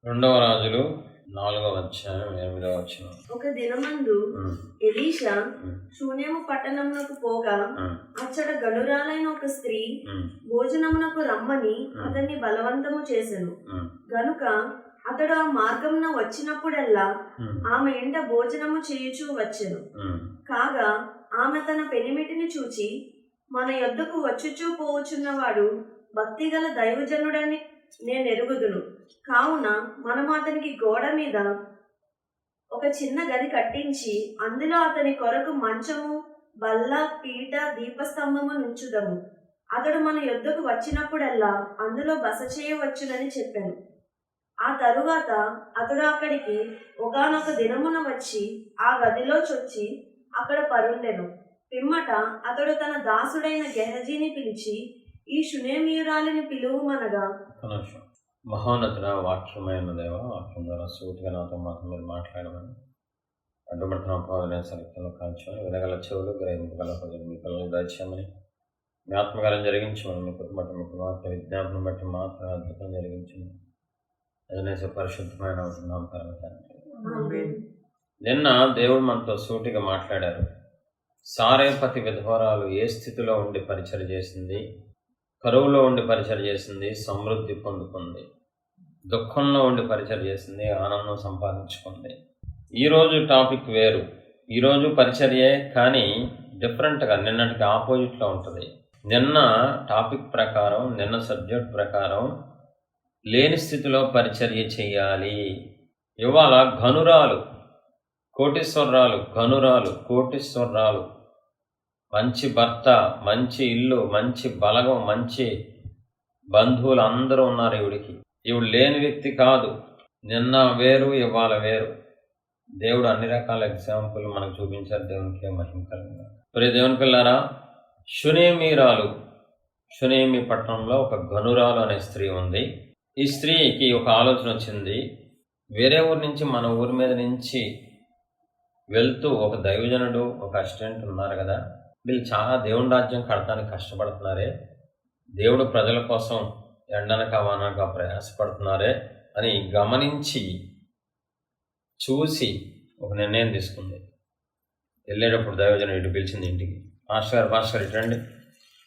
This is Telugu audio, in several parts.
రెండవ రాజులు 4వ అధ్యాయం 8వ వచనం. ఒక దినమందు ఎలీషా శూన్యము పట్టణమునకు పోగా అచ్చట గనురాలైన ఒక స్త్రీ భోజనమునకు రమ్మని అతన్ని బలవంతము చేసెను. గనుక అతడు ఆ మార్గమున వచ్చినప్పుడల్లా ఆమె ఎంట భోజనము చేయుచూ వచ్చెను. కాగా ఆమె తన పెనిమిటిని చూచి, మన యొద్దకు వచ్చుచూ పోవచున్నవాడు భక్తిగల దైవజనుడని నేను ఎరుగుదును, కావున మనము అతనికి గోడ మీద ఒక చిన్న గది కట్టించి అందులో అతని కొరకు మంచము, బల్ల, పీట, దీపస్తంభము నుంచుదము. అతడు మన యొద్దకు వచ్చినప్పుడల్లా అందులో బస చేయవచ్చునని చెప్పాను. ఆ తరువాత అతడు అక్కడికి ఒకానొక దినమున వచ్చి ఆ గదిలో చొచ్చి అక్కడ పరుండెను. పిమ్మట అతడు తన దాసుడైన గెహజీని పిలిచి, ఈ షునేమీయురాలిని పిలువుమనగా, మహోన్నతుడ, వాక్యమైన దేవ, వాక్యం ద్వారా సూటిగా నాతో మీరు మాట్లాడమని అడ్డుపడుతున్న పాదనే సరిగ్గా కాల్చమని, వినగల చెవులు, గ్రహింపగల ప్రజలు మీ పిల్లలు దాచామని, మీ ఆత్మకారం జరిగించమని, మీ కుటుంబం మీ కుమార్తె విజ్ఞాపనం బట్టి మాత్రం అద్భుతం జరిగించమని అదనేసే పరిశుద్ధమైన నామకరణ. నిన్న దేవుడు మనతో సూటిగా మాట్లాడారు. సారేపతి విధవరాలు ఏ స్థితిలో ఉండి పరిచయం చేసింది, కరువులో ఉండి పరిచయం చేసింది, సమృద్ధి పొందుకుంది, దుఃఖంలో ఉండి పరిచయం చేసింది, ఆనందం సంపాదించుకుంది. ఈరోజు టాపిక్ వేరు. ఈరోజు పరిచర్యే, కానీ డిఫరెంట్గా నిన్నటికి ఆపోజిట్లో ఉంటుంది. నిన్న టాపిక్ ప్రకారం, నిన్న సబ్జెక్ట్ ప్రకారం లేని స్థితిలో పరిచర్య చేయాలి. ఇవాళ ఘనురాలు, కోటీశ్వరరాలు, మంచి భర్త, మంచి ఇల్లు, మంచి బలగం, మంచి బంధువులు అందరూ ఉన్నారు ఈవిడికి. ఈవిడ లేని వ్యక్తి కాదు. నిన్న వేరు, ఇవాళ వేరు. దేవుడు అన్ని రకాల ఎగ్జాంపుల్ మనకు చూపించారు. దేవునికి మహిమకరంగా. మరి దేవుని పిల్లారా, షునేమి పట్టణంలో ఒక ఘనురాలు అనే స్త్రీ ఉంది. ఈ స్త్రీకి ఒక ఆలోచన వచ్చింది. వేరే ఊరి నుంచి మన ఊరి మీద నుంచి వెళ్తూ ఒక దైవజనుడు, ఒక అసిస్టెంట్ ఉన్నారు కదా, వీళ్ళు చాలా దేవుని రాజ్యం కడతానికి కష్టపడుతున్నారే, దేవుడు ప్రజల కోసం ఎండనక వానక ప్రయాసపడుతున్నారే అని గమనించి చూసి ఒక నిర్ణయం తీసుకుంది. వెళ్ళేటప్పుడు దైవజనుడు ఇటు పిలిచింది ఇంటికి. మాస్టర్ గారు ఇటు రండి.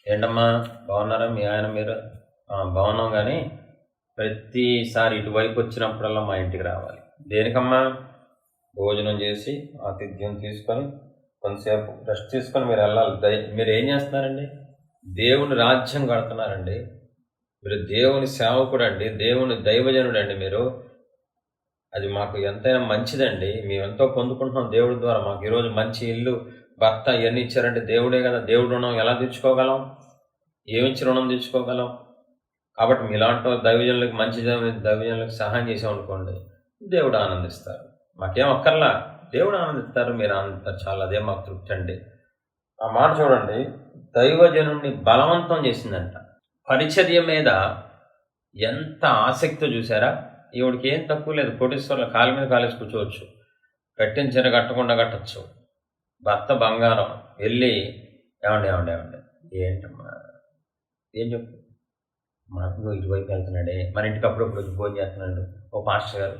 ఏంటమ్మా బాగున్నారా, మీ ఆయన మీరు? బాగున్నాం, కానీ ప్రతిసారి ఇటువైపు వచ్చినప్పుడల్లా మా ఇంటికి రావాలి. దేనికమ్మా? భోజనం చేసి ఆతిథ్యం తీసుకొని కొంతసేపు రెస్ట్ తీసుకొని మీరు వెళ్ళాలి. మీరు ఏం చేస్తున్నారండి? దేవుని రాజ్యం కడుతున్నారండి. మీరు దేవుని సేవకుడు అండి, దేవుని దైవజనుడు అండి మీరు. అది మాకు ఎంతైనా మంచిదండి. మేము ఎంతో పొందుకుంటున్నాం దేవుడి ద్వారా. మాకు ఈరోజు మంచి ఇల్లు, భర్త ఇవన్నీ ఇచ్చారంటే దేవుడే కదా. దేవుడు రుణం ఎలా తీర్చుకోగలం? ఏమిచ్చి రుణం తీర్చుకోగలం? కాబట్టి మీలాంటి దైవజనులకు, మంచి దైవజనులకు సహాయం చేసామనుకోండి, దేవుడు ఆనందిస్తారు. మాకేం అక్కర్లా, దేవుడు ఆనందిస్తారు, మీరు ఆనందిస్తారు, చాలా, అదే మాకు తృప్తి అండి. ఆ మాట చూడండి. దైవజనుడిని బలవంతం చేసిందంట. పరిచర్య మీద ఎంత ఆసక్తి చూసారా? ఈవిడికి ఏం తక్కువ లేదు. కోటీశ్వర్ల కాలు మీద కాలేసి కూర్చోవచ్చు, కట్టించిన కట్టకుండా కట్టచ్చు. భర్త బంగారం. వెళ్ళి ఏమండి ఏంటమ్మా, ఏం చెప్పు, మనకు ఇటువైపు వెళ్తున్నాడే, మన ఇంటికి అప్పుడప్పుడు భోజనం చేస్తున్నాడు ఓ పాస్టర్ గారు,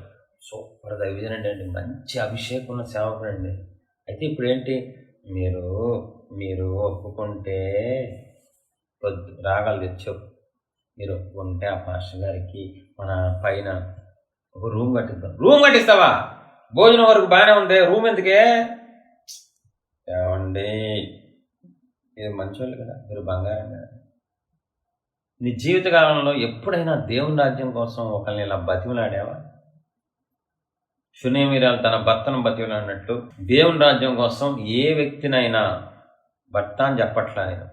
సూపర్ దైవజనుడు అండి, మంచి అభిషేకం ఉన్న సేవకుడు అండి. అయితే ఇప్పుడు ఏంటి, మీరు ఒప్పుకుంటే రాగాలు తెచ్చావు, మీరు ఒప్పుకుంటే ఆ పాస్టర్ గారికి మన పైన ఒక రూమ్ కట్టిద్దాం. రూమ్ కట్టిస్తావా? భోజనం వరకు బాగానే ఉంది, రూమ్ ఎందుకే? ఏమండి, మీరు మంచోళ్ళు కదా, మీరు బంగారం కదా. నీ జీవితకాలంలో ఎప్పుడైనా దేవుని రాజ్యం కోసం ఒకరిని ఇలా బతిమలాడావా? షునేమీరాలు తన భర్తను బతిమలాడినట్టు దేవుని రాజ్యం కోసం ఏ వ్యక్తినైనా భర్త అని చెప్పట్లా నేను,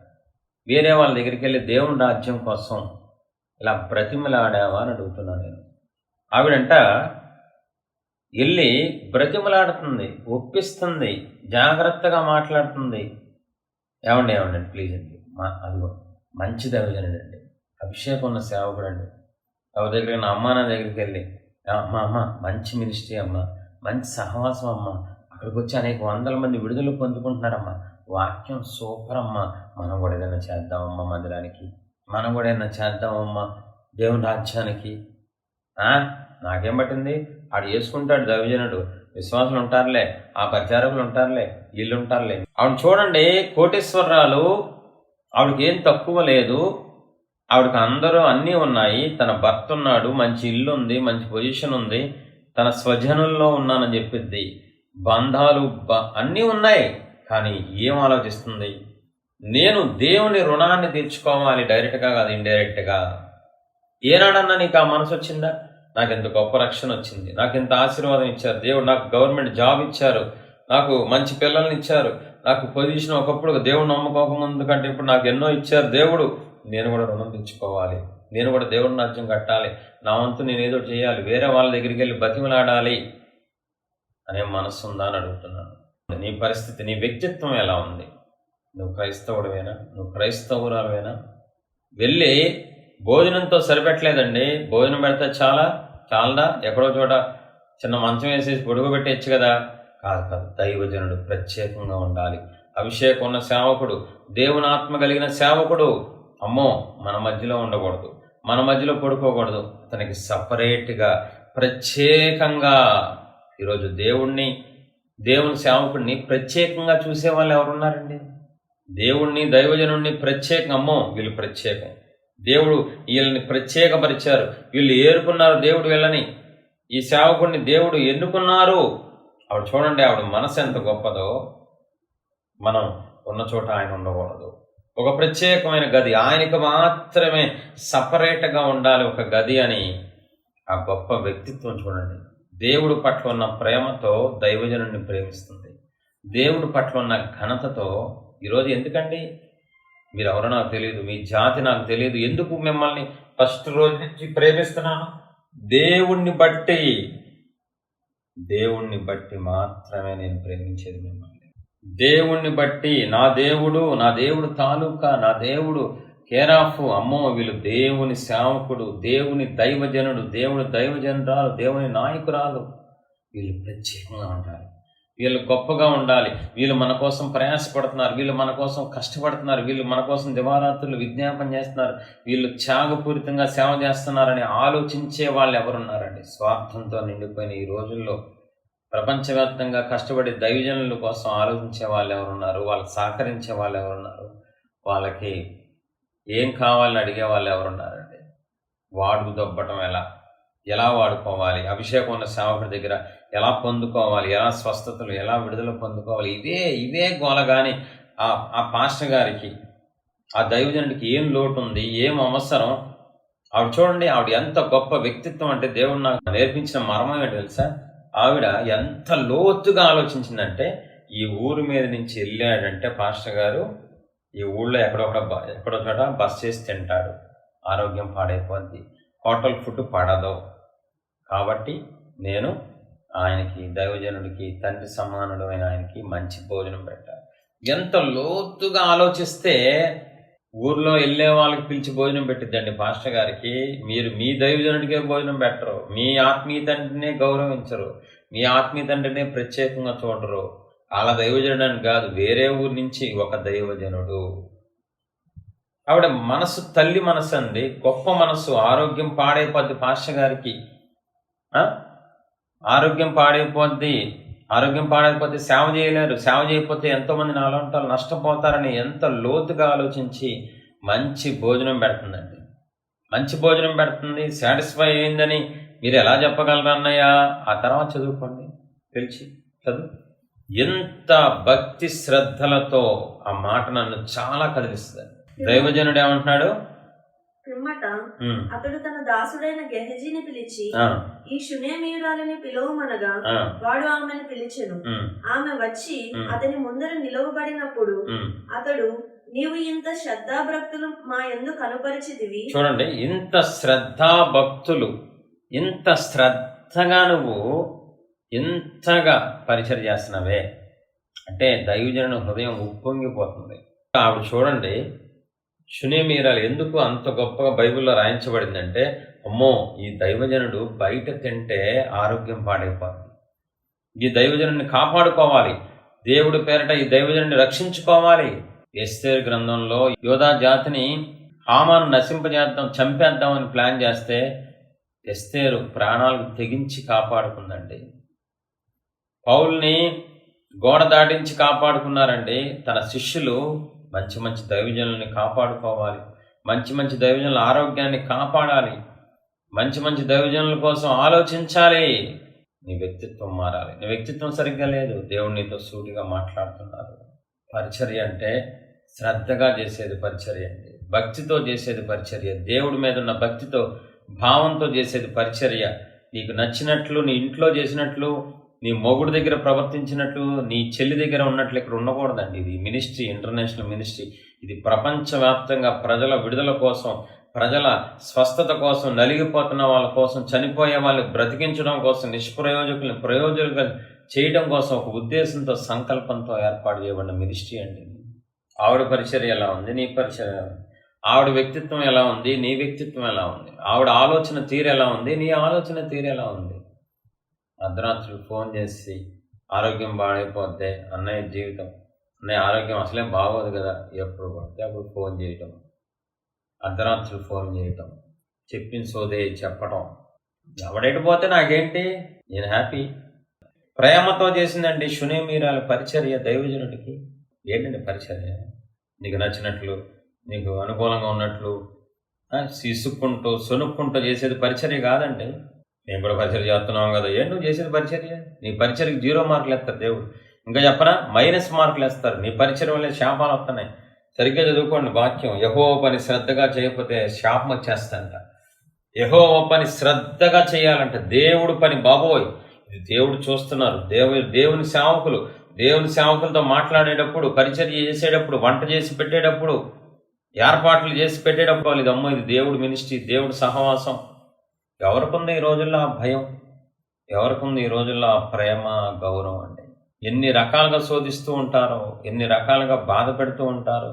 వేరే వాళ్ళ దగ్గరికి వెళ్ళి దేవుని రాజ్యం కోసం ఇలా బ్రతిమలాడావా అని అడుగుతున్నాను నేను. ఆవిడంట వెళ్ళి బ్రతిమలాడుతుంది, ఒప్పిస్తుంది, జాగ్రత్తగా మాట్లాడుతుంది. ఏమండి ప్లీజ్ అండి, అదిగో మంచి దైవజనుడు అండి, అభిషేకం ఉన్న సేవకుడు అండి. ఎవరి దగ్గర నా దగ్గరికి వెళ్ళి, అమ్మ మంచి మినిస్ట్రీ అమ్మ, మంచి సహవాసం అమ్మ, అక్కడికి వచ్చి అనేక వందల మంది విడుదల పొందుకుంటున్నారమ్మా, వాక్యం సూపర్ అమ్మా, మనం కూడా ఏదైనా చేద్దామమ్మా మందిరానికి, మనం కూడా ఏదైనా చేద్దామమ్మా దేవుని రాజ్యానికి నాకేం పట్టింది, ఆడు చేసుకుంటాడు దైవజనుడు, విశ్వాసులు ఉంటారులే, ఆ ప్రచారకులు ఉంటారులే, వీళ్ళు ఉంటారులే. ఆవిడ చూడండి, కోటేశ్వరరాలు, ఆవిడకి ఏం తక్కువ లేదు, ఆవిడకి అందరూ అన్నీ ఉన్నాయి, తన భర్త ఉన్నాడు, మంచి ఇల్లు ఉంది, మంచి పొజిషన్ ఉంది, తన స్వజనుల్లో ఉన్నానని చెప్పిద్ది, బంధాలు అన్నీ ఉన్నాయి. కానీ ఏం ఆలోచిస్తుంది? నేను దేవుని రుణాన్ని తీర్చుకోవాలి, డైరెక్ట్గా కాదు, ఇండైరెక్ట్గా. ఏనాడన్నా నీకు ఆ మనసు వచ్చిందా? నాకు ఎంత గొప్ప రక్షణ వచ్చింది, నాకు ఎంత ఆశీర్వాదం ఇచ్చారు దేవుడు, నాకు గవర్నమెంట్ జాబ్ ఇచ్చారు, నాకు మంచి పిల్లల్ని ఇచ్చారు, నాకు పొజిషన్ ఒకప్పుడు దేవుడు నమ్ముకోకముందు కంటే ఇప్పుడు నాకు ఎన్నో ఇచ్చారు దేవుడు, నేను కూడా రుణం తెచ్చుకోవాలి, నేను కూడా దేవుడి రాజ్యం కట్టాలి, నా వంతు నేను ఏదో చేయాలి, వేరే వాళ్ళ దగ్గరికి వెళ్ళి బతిమలాడాలి అనే మనస్సు ఉందా అని అడుగుతున్నాను. నీ పరిస్థితి, నీ వ్యక్తిత్వం ఎలా ఉంది? నువ్వు క్రైస్తవుడివేనా? నువ్వు క్రైస్తవురాలువేనా? వెళ్ళి భోజనంతో సరిపెట్టలేదండి, భోజనం పెడితే చాలదా? ఎక్కడో చోట చిన్న మంచం వేసేసి పొడుగు పెట్టేయచ్చు కదా? కాదు, దైవజనుడు ప్రత్యేకంగా ఉండాలి. అభిషేకం ఉన్న సేవకుడు, దేవుని ఆత్మ కలిగిన సేవకుడు అమ్మో మన మధ్యలో ఉండకూడదు, మన మధ్యలో పడుకోకూడదు, అతనికి సపరేట్గా ప్రత్యేకంగా. ఈరోజు దేవుని సేవకుడిని ప్రత్యేకంగా చూసేవాళ్ళు ఎవరున్నారండి? దేవుణ్ణి, దైవజనుడిని ప్రత్యేకంగా, అమ్మో వీళ్ళు ప్రత్యేకం, దేవుడు వీళ్ళని ప్రత్యేకపరిచారు, వీళ్ళు ఏరుకున్నారు దేవుడు వీళ్ళని, ఈ సేవకుడిని దేవుడు ఎన్నుకున్నారు. ఆవిడ చూడండి, ఆవిడ మనసు ఎంత గొప్పదో. మనం ఉన్న చోట ఆయన ఉండకూడదు, ఒక ప్రత్యేకమైన గది, ఆయనకు మాత్రమే సపరేట్గా ఉండాలి ఒక గది అని. ఆ గొప్ప వ్యక్తిత్వం చూడండి. దేవుడు పట్ల ఉన్న ప్రేమతో దైవజనుడిని ప్రేమిస్తుంది, దేవుడు పట్ల ఉన్న ఘనతతో. ఈరోజు ఎందుకండి మీరు ఎవరో నాకు తెలియదు, మీ జాతి నాకు తెలియదు, ఎందుకు మిమ్మల్ని ఫస్ట్ రోజు నుంచి ప్రేమిస్తున్నాను? దేవుణ్ణి బట్టి మాత్రమే నేను ప్రేమించేది మిమ్మల్ని. దేవుణ్ణి బట్టి, నా దేవుడు తాలూకా, నా దేవుడు కేరాఫు, అమ్మో వీళ్ళు దేవుని సేవకుడు, దేవుని దైవజనుడు, దేవుని దైవజనురాలు, దేవుని నాయకురాలు, వీళ్ళు ప్రత్యేకంగా ఉండాలి, వీళ్ళు గొప్పగా ఉండాలి, వీళ్ళు మన కోసం ప్రయాసపడుతున్నారు, వీళ్ళు మన కోసం కష్టపడుతున్నారు, వీళ్ళు మన కోసం దివారాత్రులు విజ్ఞాపన చేస్తున్నారు, వీళ్ళు త్యాగపూరితంగా సేవ చేస్తున్నారని ఆలోచించే వాళ్ళు ఎవరున్నారండి? స్వార్థంతో నిండిపోయిన ఈ రోజుల్లో ప్రపంచవ్యాప్తంగా కష్టపడి దైవజనుల కోసం ఆలోచించే వాళ్ళు ఎవరున్నారు? వాళ్ళకి సహకరించే వాళ్ళు ఎవరున్నారు? వాళ్ళకి ఏం కావాలని అడిగే వాళ్ళు ఎవరున్నారండి? వాడు దొబ్బటం ఎలా వాడుకోవాలి, అభిషేకం ఉన్న సేవకుడి దగ్గర ఎలా పొందుకోవాలి, ఎలా స్వస్థతలు, ఎలా విడుదల పొందుకోవాలి, ఇవే గోల. కానీ ఆ పాస్టర్ గారికి, ఆ దైవజనుడికి ఏం లోటు ఉంది, ఏం అవసరం? ఆవిడ చూడండి, ఆవిడ ఎంత గొప్ప వ్యక్తిత్వం అంటే, దేవుడు నాకు నేర్పించిన మర్మం ఏంటి తెలుసా? ఆవిడ ఎంత లోతుగా ఆలోచించిందంటే, ఈ ఊరి మీద నుంచి వెళ్ళాడంటే పాస్టర్ గారు, ఈ ఊళ్ళో ఎక్కడో చోట బస్ చేసి తింటాడు, ఆరోగ్యం పాడైపోద్ది, హోటల్ ఫుడ్ పడదు, కాబట్టి నేను ఆయనకి, దైవజనుడికి, తండ్రి సమానుడు అయిన ఆయనకి మంచి భోజనం పెట్టాలి. ఎంత లోతుగా ఆలోచిస్తే ఊర్లో వెళ్ళే వాళ్ళకి పిలిచి భోజనం పెట్టిద్దండి పాస్టర్ గారికి. మీరు మీ దైవజనుడికే భోజనం పెట్టరు, మీ ఆత్మీయ తండ్రినే గౌరవించరు, మీ ఆత్మీయ తండ్రినే ప్రత్యేకంగా చూడరు. వాళ్ళ దైవజనుడు అని కాదు, వేరే ఊరి నుంచి ఒక దైవజనుడు. ఆవిడ మనసు తల్లి మనసు అండి, గొప్ప మనసు. ఆరోగ్యం పాడైపోద్ది పాస్టర్ గారికి, ఆరోగ్యం పాడైపోతే సేవ చేయలేరు, సేవ చేయకపోతే ఎంతోమంది నాలుగు నష్టపోతారని ఎంత లోతుగా ఆలోచించి మంచి భోజనం పెడుతుందండి. మంచి భోజనం పెడుతుంది, సాటిస్ఫై అయిందని మీరు ఎలా చెప్పగలరు అన్నయ్య? ఆ తర్వాత చదువుకోండి, చదువు. ఎంత భక్తి శ్రద్ధలతో ఆ మాట నన్ను చాలా కదిలిస్తుంది. దైవజనుడు ఏమంటున్నాడు? పిమ్మట అతడు తన దాసుడైన గెహజీని పిలిచి, ఈ షునేమీయురాలిని పిలువమనగా వాడు ఆమెను పిలిచెను. ఆమె వచ్చి అతని ముందర నిలవబడినప్పుడు అతడు, నీవు ఇంత శ్రద్ధాభక్తులు మా యందు కనుపరిచితివి. చూడండి, ఇంత శ్రద్ధాభక్తులు, ఇంత శ్రద్ధగా నువ్వు ఇంతగా పరిచయం చేస్తున్నావే అంటే దైవజనుని హృదయం ఉప్పొంగిపోతుంది. ఆవిడ చూడండి, షునేమీయురాలు ఎందుకు అంత గొప్పగా బైబిల్లో రాయించబడిందంటే, అమ్మో ఈ దైవజనుడు బయట తింటే ఆరోగ్యం పాడైపోతుంది, ఈ దైవజనుడిని కాపాడుకోవాలి, దేవుడి పేరట ఈ దైవజనుడిని రక్షించుకోవాలి. ఎస్తేరు గ్రంథంలో యోధా జాతిని హామాను నశింపజేద్దాం, చంపేద్దామని ప్లాన్ చేస్తే ఎస్తేరు ప్రాణాలకు తెగించి కాపాడుకుందండి. పౌల్ని గోడ దాటించి కాపాడుకున్నారండి. తన శిష్యులు మంచి మంచి దైవజనుల్ని కాపాడుకోవాలి, మంచి మంచి దైవజనుల ఆరోగ్యాన్ని కాపాడాలి, మంచి మంచి దైవజనుల కోసం ఆలోచించాలి. నీ వ్యక్తిత్వం మారాలి. నీ వ్యక్తిత్వం సరిగ్గా లేదు. దేవుడు నీతో సూటిగా మాట్లాడుతున్నారు. పరిచర్య అంటే శ్రద్ధగా చేసేది పరిచర్య అండి, భక్తితో చేసేది పరిచర్య, దేవుడి మీద ఉన్న భక్తితో భావంతో చేసేది పరిచర్య. నీకు నచ్చినట్లు నీ ఇంట్లో చేసినట్లు, నీ మొగుడు దగ్గర ప్రవర్తించినట్లు, నీ చెల్లి దగ్గర ఉన్నట్లు ఇక్కడ ఉండకూడదండి. ఇది మినిస్ట్రీ, ఇంటర్నేషనల్ మినిస్ట్రీ. ఇది ప్రపంచవ్యాప్తంగా ప్రజల విడుదల కోసం, ప్రజల స్వస్థత కోసం, నలిగిపోతున్న వాళ్ళ కోసం, చనిపోయే వాళ్ళని బ్రతికించడం కోసం, నిష్ప్రయోజకుల్ని ప్రయోజకులుగా చేయడం కోసం ఒక ఉద్దేశంతో, సంకల్పంతో ఏర్పాటు చేయబడిన మినిస్ట్రీ అండి. ఆవిడ పరిచర్య ఎలా ఉంది, నీ పరిచర్య ఎలా ఉంది? ఆవిడ వ్యక్తిత్వం ఎలా ఉంది, నీ వ్యక్తిత్వం ఎలా ఉంది? ఆవిడ ఆలోచన తీరు ఎలా ఉంది, నీ ఆలోచన తీరు ఎలా ఉంది? అర్ధరాత్రులు ఫోన్ చేసి ఆరోగ్యం బాగైపోతే, అన్నయ్య జీవితం, అన్నయ్య ఆరోగ్యం అసలే బాగోదు కదా, ఎప్పుడు పడితే అప్పుడు ఫోన్ చేయటం, అర్ధరాత్రులు ఫోన్ చేయటం, చెప్పిన సోదే చెప్పటం. ఎవడెడిపోతే నాకేంటి, నేను హ్యాపీ. ప్రేమతో చేసిందండి షునేమీరాల పరిచర్య దైవజనుడికి. ఏంటండి పరిచర్య? నీకు నచ్చినట్లు, నీకు అనుకూలంగా ఉన్నట్లు ఇసుక్కుంటూ సొనుక్కుంటూ చేసేది పరిచర్య కాదండి. నేను కూడా పరిచర్య చేస్తున్నాం కదా, ఏం నువ్వు చేసేది పరిచర్య? నీ పరిచర్యకి 0 మార్కులు వేస్తారు దేవుడు. ఇంకా చెప్పనా, -, మార్కులు వేస్తారు. నీ పరిచర్య వల్ల శాపాలు వస్తున్నాయి. సరిగ్గా చదువుకోండి వాక్యం. యెహోవా పని శ్రద్ధగా చేయకపోతే శాపం వచ్చేస్తంట. యెహోవా పని శ్రద్ధగా చేయాలంట. దేవుడు పని, బాబోయ్, ఇది దేవుడు చూస్తున్నారు. దేవుని సేవకులతో మాట్లాడేటప్పుడు, పరిచర్య చేసేటప్పుడు, వంట చేసి పెట్టేటప్పుడు, ఏర్పాట్లు చేసి పెట్టేటప్పుడు ఇది అమ్మో, ఇది దేవుడు మినిస్ట్రీ, దేవుడు సహవాసం. ఎవరికుంది ఈ రోజుల్లో ఆ భయం? ఎవరికుంది ఈ రోజుల్లో ఆ ప్రేమ, గౌరవం? అండి ఎన్ని రకాలుగా శోధిస్తూ ఉంటారో, ఎన్ని రకాలుగా బాధ పెడుతూ ఉంటారో,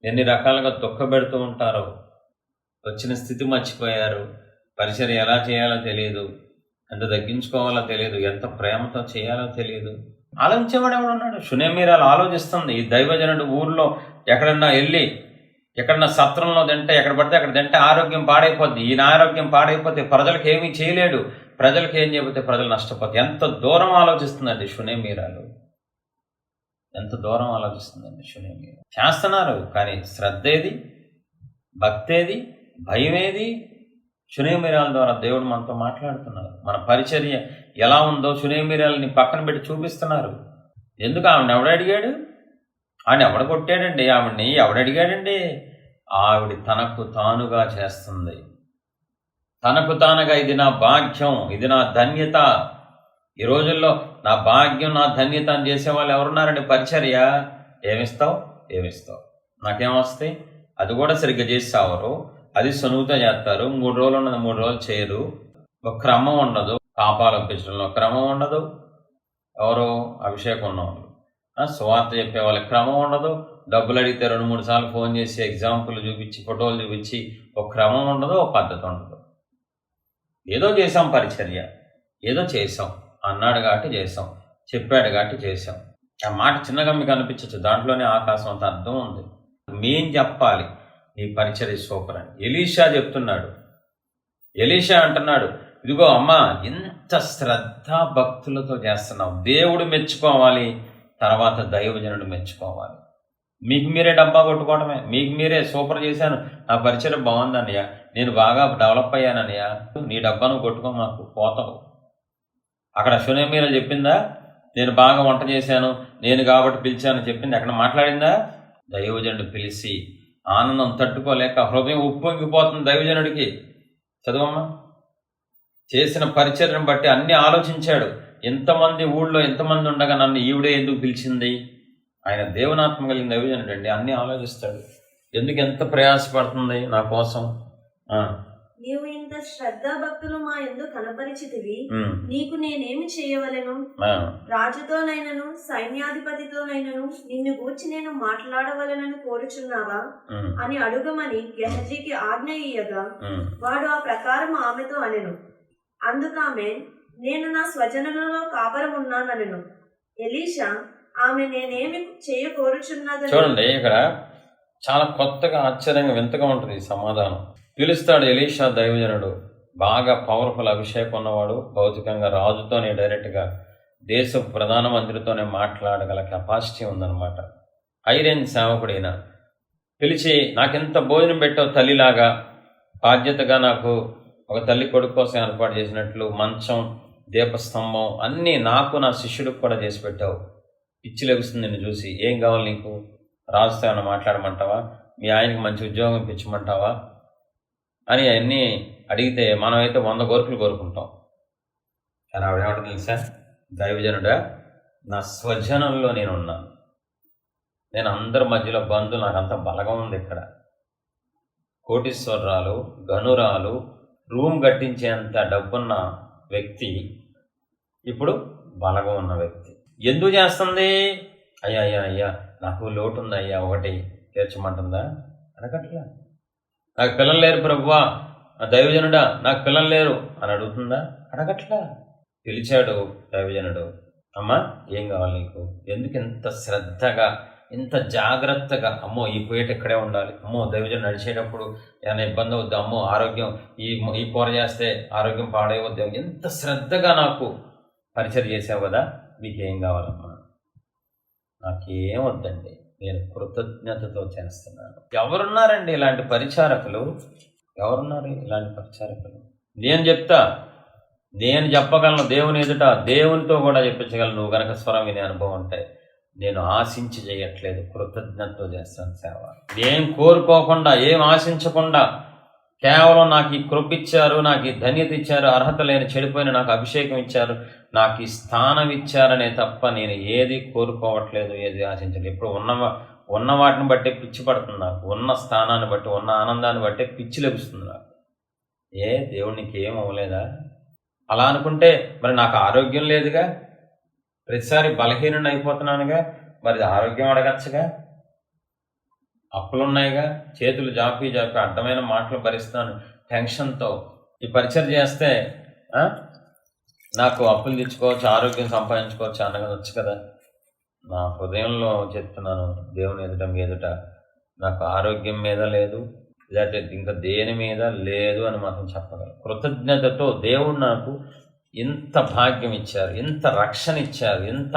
ఎన్ని రకాలుగా దుఃఖపెడుతూ ఉంటారో. వచ్చిన స్థితి మర్చిపోయారు. పరిచర్య ఎలా చేయాలో తెలియదు, ఎంత తగ్గించుకోవాలో తెలియదు, ఎంత ప్రేమతో చేయాలో తెలియదు. ఆలోచించేవాడు ఎవడున్నాడు? షునేమీరాలు ఆలోచిస్తుంది. ఈ దైవజనుడు ఊర్లో ఎక్కడన్నా వెళ్ళి, ఎక్కడన్నా సత్రంలో తింటే, ఎక్కడ పడితే అక్కడ తింటే ఆరోగ్యం పాడైపోద్ది. ఈయన ఆరోగ్యం పాడైపోతే ప్రజలకు ఏమీ చేయలేడు. ప్రజలకు ఏం చేయకపోతే ప్రజలు నష్టపోతాయి. ఎంత దూరం ఆలోచిస్తుందండి షునేమీరాలు, ఎంత దూరం ఆలోచిస్తుందండి షునేమీరాలు. చేస్తున్నారు కానీ శ్రద్ధ ఏది, భక్తి ఏది, భయం ఏది? షునేమీరాల ద్వారా దేవుడు మనతో మాట్లాడుతున్నారు. మన పరిచర్య ఎలా ఉందో షునేమీరాలని పక్కన పెట్టి చూపిస్తున్నారు. ఎందుకు? ఆవిడని ఎవడడిగాడు? ఆవిడ ఎవడ కొట్టాడండి? ఆవిడ్ని ఎవడడిగాడండి? ఆవిడ తనకు తానుగా చేస్తుంది. తనకు తానుగా, ఇది నా భాగ్యం, ఇది నా ధన్యత. ఈ రోజుల్లో నా భాగ్యం, నా ధన్యత అని చేసేవాళ్ళు ఎవరున్నారండి? పరిచర్య ఏమిస్తావు, నాకేమొస్తాయి? అది కూడా సరిగ్గా చేసి సావరు. అది సనువుతో చేస్తారు. 3 రోజులు ఉన్నది 3 రోజులు చేయరు. ఒక క్రమం ఉండదు. పాపాలు ఒప్పించడంలో క్రమం ఉండదు. ఎవరు? అభిషేకం ఉన్నవాళ్ళు, సువార్త చెప్పే వాళ్ళకి క్రమం ఉండదు. డబ్బులు అడిగితే 2-3 సార్లు ఫోన్ చేసి ఎగ్జాంపుల్ చూపించి, ఫోటోలు చూపించి, ఒక క్రమం ఉండదు, ఒక పద్ధతి ఉండదు. ఏదో చేసాం పరిచర్య, ఏదో చేసాం, అన్నాడు కాబట్టి చేసాం, చెప్పాడు కాబట్టి చేసాం. ఆ మాట చిన్నగా మీకు అనిపించవచ్చు, దాంట్లోనే ఆకాశం అంత అర్థం ఉంది. మేం చెప్పాలి నీ పరిచర్య సూపర్ అని. ఎలీషా చెప్తున్నాడు. ఎలీషా అంటున్నాడు, ఇదిగో అమ్మా, ఇంత శ్రద్ధ భక్తులతో చేస్తున్నావు, దేవుడు మెచ్చుకోవాలి, తర్వాత దైవజనుడు మెచ్చుకోవాలి. మీకు మీరే డబ్బా కొట్టుకోవడమే, మీకు మీరే సూపర్ చేశాను, నా పరిచయం బాగుందన్నయ్య, నేను బాగా డెవలప్ అయ్యానన్నయ్య, నీ డబ్బా నువ్వు కొట్టుకో, మాకు పోతావు. అక్కడ షునేమీరా చెప్పిందా నేను బాగా వంట చేశాను, నేను కాబట్టి పిలిచాను చెప్పింది? ఎక్కడ మాట్లాడిందా? దైవజనుడు పిలిచి ఆనందం తట్టుకోలేక హృదయం ఉప్పొంగిపోతుంది దైవజనుడికి. చదవమ్మా. చేసిన పరిచర్యను బట్టి అన్ని ఆలోచించాడు. ఎంతమంది ఊళ్ళో ఎంతమంది ఉండగా నన్ను ఈవిడే ఎందుకు పిలిచింది? ఆయన దేవునాత్మ కలిగిన దైవజనుడు అండి, అన్నీ ఆలోచిస్తాడు. ఎందుకు ఎంత ప్రయాసపడుతుంది నా కోసం? నీవు ఇంత శ్రద్ధ భక్తులు మా యందు కనపరిచితివి, నీకు నేనేమి చేయవలెను? రాజుతోనైనను సైన్యాధిపతితోనైనను నిన్ను గూర్చి నేను మాట్లాడవలెనని కోరుచున్నావా అని అడుగమని గెహజీకి ఆజ్ఞ ఇయ్యగా, వాడు ఆ ప్రకారం ఆమెతో అనెను. అందుకామె, నేను నా స్వజనులలో కాపరమున్నానెను. ఎలీషా ఆమె నేనేమి చేయ కోరుచున్నదని. చూడండి, ఇక్కడ చాలా కొత్తగా, ఆశ్చర్యంగా, వింతగా ఉంటుంది ఈ సమాధానం. పిలుస్తాడు ఎలీషా దైవజనుడు. బాగా పవర్ఫుల్ అభిషేకం ఉన్నవాడు, భౌతికంగా రాజుతోనే డైరెక్ట్గా దేశ ప్రధానమంత్రితోనే మాట్లాడగల కెపాసిటీ ఉందన్నమాట. ఐరన్ సేవకుడైన పిలిచి నాకెంత భోజనం పెట్టావు తల్లిలాగా, బాధ్యతగా నాకు ఒక తల్లి కొడుకు కోసం ఏర్పాటు చేసినట్లు మంచం, దీపస్తంభం అన్నీ నాకు నా శిష్యుడికి కూడా చేసి పెట్టావు. పిచ్చి లెగుస్తుంది నిన్ను చూసి. ఏం కావాలి నీకు? రాజుతో ఏమైనా మాట్లాడమంటావా? మీ ఆయనకి మంచి ఉద్యోగం ఇప్పించమంటావా అని అవన్నీ అడిగితే మనమైతే 100 కోరికలు కోరుకుంటాం. కానీ ఆవిడేమంటుంది తెలుసా? దైవజనుడా, నా స్వజనంలో నేను ఉన్నాను, నేను అందరి మధ్యలో బంధువులు, నాకు అంత బలగం ఉంది. ఇక్కడ కోటీశ్వరరాలు, గనురాలు, రూమ్ కట్టించేంత డబ్బున్న వ్యక్తి ఇప్పుడు బలగం ఉన్న వ్యక్తి. ఎందుకు చేస్తుంది? అయ్యా అయ్యా అయ్యా నాకు లోటు ఉంది అయ్యా, ఒకటి తీర్చమంటుందా? అడగట్లా. నాకు పిల్లలు లేరు ప్రభువా, దైవజనుడా నాకు పిల్లలు లేరు అని అడుగుతుందా? అడగట్లా. పిలిచాడు దైవజనుడు, అమ్మా ఏం కావాలి నీకు? ఎందుకు ఇంత శ్రద్ధగా, ఇంత జాగ్రత్తగా? అమ్మో ఈ పోయేట ఇక్కడే ఉండాలి, అమ్మో దైవజనుడు నడిచేటప్పుడు ఏమైనా ఇబ్బంది అవుద్ది, అమ్మో ఆరోగ్యం ఈ కూర చేస్తే ఆరోగ్యం పాడైవద్దు, ఎంత శ్రద్ధగా నాకు పరిచయం చేసావు కదా, మీకేం కావాలమ్మా? నాకేం వద్దండి, నేను కృతజ్ఞతతో చేస్తున్నాను. ఎవరున్నారండి ఇలాంటి పరిచారకులు? ఎవరున్నారు ఇలాంటి పరిచారకులు? నేను చెప్తా, నేను చెప్పగలను దేవుని ఎదుట, దేవునితో కూడా చెప్పించగలను. నువ్వు గనక స్వరం వినే అనుభవం ఉంటాయి. నేను ఆశించి చేయట్లేదు, కృతజ్ఞతతో చేస్తాను సేవ. ఏం కోరుకోకుండా, ఏం ఆశించకుండా, కేవలం నాకు ఈ కృప ఇచ్చారు, నాకు ఈ ధన్యత ఇచ్చారు, అర్హత లేని చెడిపోయిన నాకు అభిషేకం ఇచ్చారు, నాకు ఈ స్థానం ఇచ్చారనే తప్ప నేను ఏది కోరుకోవట్లేదు, ఏది ఆశించలేదు. ఇప్పుడు ఉన్న వాటిని బట్టే పిచ్చి పడుతుంది నాకు, ఉన్న స్థానాన్ని బట్టి, ఉన్న ఆనందాన్ని బట్టే పిచ్చి లభిస్తుంది నాకు. దేవుడు నీకు ఏం అవ్వలేదా? అలా అనుకుంటే మరి నాకు ఆరోగ్యం లేదుగా, ప్రతిసారి బలహీనుని అయిపోతున్నానుగా, మరి ఆరోగ్యం అడగచ్చుగా. అప్పులున్నాయిగా, చేతులు జాపి అడ్డమైన మాటలు భరిస్తాను టెన్షన్తో. ఈ పరిచయం చేస్తే నాకు అప్పులు తెచ్చుకోవచ్చు, ఆరోగ్యం సంపాదించుకోవచ్చు అనగవచ్చు కదా. నా హృదయంలో చెప్తున్నాను, దేవుని ఎదుట మీ ఎదుట నాకు ఆరోగ్యం మీద లేదు, లేకపోతే ఇంకా దేని మీద లేదు అని మాత్రం చెప్పగలను. కృతజ్ఞతతో దేవుడు నాకు ఇంత భాగ్యం ఇచ్చారు, ఇంత రక్షణ ఇచ్చారు, ఇంత.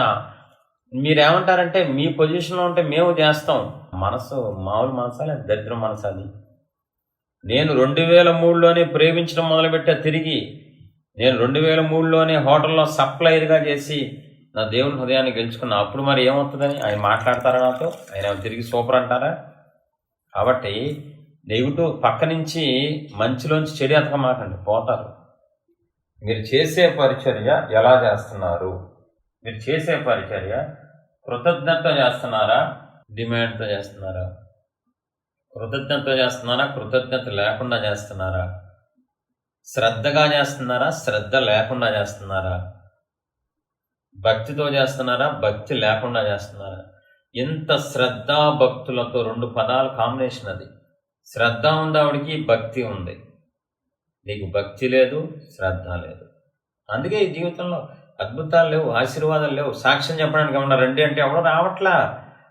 మీరేమంటారంటే మీ పొజిషన్లో ఉంటే మేము చేస్తాం. మనసు మామూలు మనసాలి, దరిద్ర మనసాలి. నేను 2003లోనే ప్రేమించడం మొదలుపెట్టా. తిరిగి నేను 2003లోనే హోటల్లో సప్లైర్గా చేసి నా దేవుని హృదయాన్ని గెలుచుకున్నా. అప్పుడు మరి ఏమవుతుందని ఆయన మాట్లాడతారా నాతో? ఆయన తిరిగి సూపర్ అంటారా? కాబట్టి నెగిటివ్ పక్క నుంచి మంచిలోంచి చెడు ఎతకమాకండి, పోతారు. మీరు చేసే పరిచర్య ఎలా చేస్తున్నారు? మీరు చేసే పరిచర్య కృతజ్ఞతతో చేస్తున్నారా, డిమాండ్తో చేస్తున్నారా? కృతజ్ఞతతో చేస్తున్నారా, కృతజ్ఞత లేకుండా చేస్తున్నారా? శ్రద్ధగా చేస్తున్నారా, శ్రద్ధ లేకుండా చేస్తున్నారా? భక్తితో చేస్తున్నారా, భక్తి లేకుండా చేస్తున్నారా? ఇంత శ్రద్ధ భక్తులతో 2 పదాల కాంబినేషన్ అది. శ్రద్ధ ఉంది ఆవిడికి, భక్తి ఉంది. నీకు భక్తి లేదు, శ్రద్ధ లేదు. అందుకే ఈ జీవితంలో అద్భుతాలు లేవు, ఆశీర్వాదాలు లేవు. సాక్ష్యం చెప్పడానికి ఏమన్నా రండి అంటే ఎవడో రావట్లా.